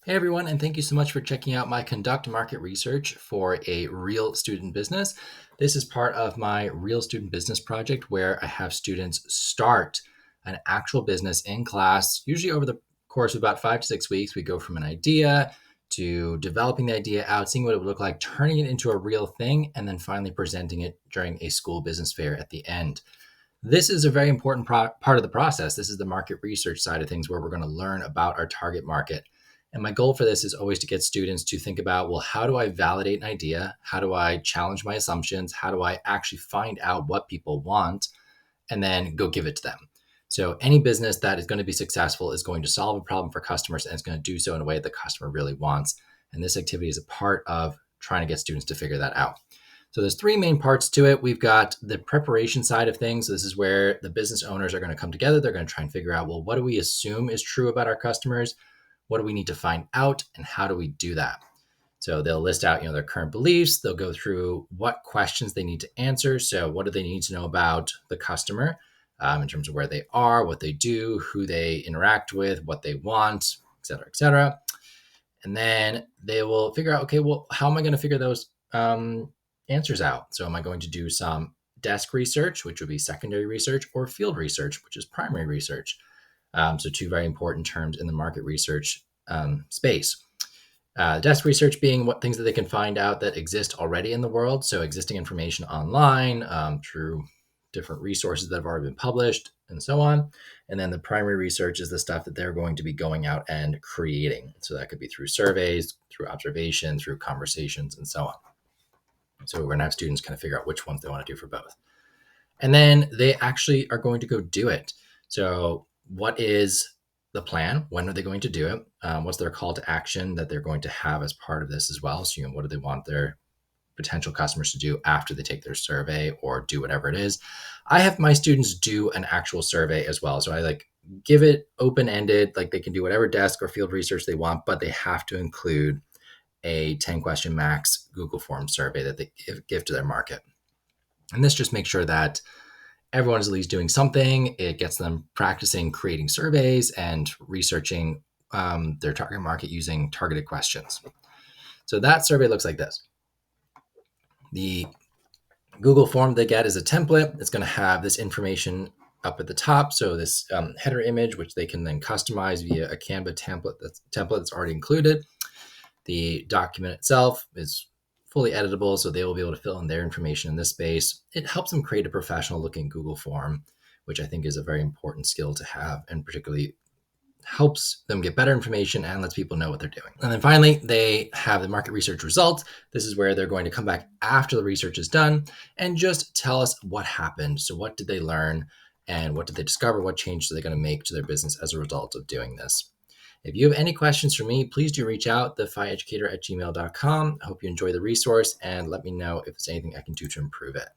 Hey everyone, and thank you so much for checking out my Conduct market research for a real student business. This is part of my real student business project where I have students start an actual business in class, usually over the course of about 5 to 6 weeks. We go from an idea to developing the idea out, seeing what it would look like, turning it into a real thing, and then finally presenting it during a school business fair at the end. This is a very important part of the process. This is the market research side of things where we're going to learn about our target market. And my goal for this is always to get students to think about, well, how do I validate an idea? How do I challenge my assumptions? How do I actually find out what people want and then go give it to them? So any business that is going to be successful is going to solve a problem for customers and it's going to do so in a way the customer really wants. And this activity is a part of trying to get students to figure that out. So there's three main parts to it. We've got the preparation side of things. So this is where the business owners are going to come together. They're going to try and figure out, well, what do we assume is true about our customers? What do we need to find out? And how do we do that? So they'll list out, their current beliefs. They'll go through what questions they need to answer. So what do they need to know about the customer in terms of where they are, what they do, who they interact with, what they want, et cetera, et cetera. And then they will figure out, okay, well, how am I going to figure those answers out? So am I going to do some desk research, which would be secondary research, or field research, which is primary research? So two very important terms in the market research space. Desk research being what things that they can find out that exist already in the world. So existing information online through different resources that have already been published and so on. And then the primary research is the stuff that they're going to be going out and creating. So that could be through surveys, through observation, through conversations, and so on. So we're going to have students kind of figure out which ones they want to do for both. And then they actually are going to go do it. So what is the plan? When are they going to do it? What's their call to action that they're going to have as part of this as well? So, what do they want their potential customers to do after they take their survey or do whatever it is? I have my students do an actual survey as well. So I give it open-ended, they can do whatever desk or field research they want, but they have to include a 10-question max Google Forms survey that they give to their market. And this just makes sure that everyone is at least doing something. It gets them practicing creating surveys and researching their target market using targeted questions. So that survey looks like this. The Google form they get is a template. It's going to have this information up at the top. So this header image, which they can then customize via a Canva template that's already included. The document itself is fully editable, so they will be able to fill in their information in this space. It helps them create a professional looking Google form, which I think is a very important skill to have, and particularly helps them get better information and lets people know what they're doing. And then finally, they have the market research results. This is where they're going to come back after the research is done and just tell us what happened. So what did they learn and what did they discover? What changes are they going to make to their business as a result of doing this? If you have any questions for me, please do reach out, thefieducator@gmail.com. I hope you enjoy the resource and let me know if there's anything I can do to improve it.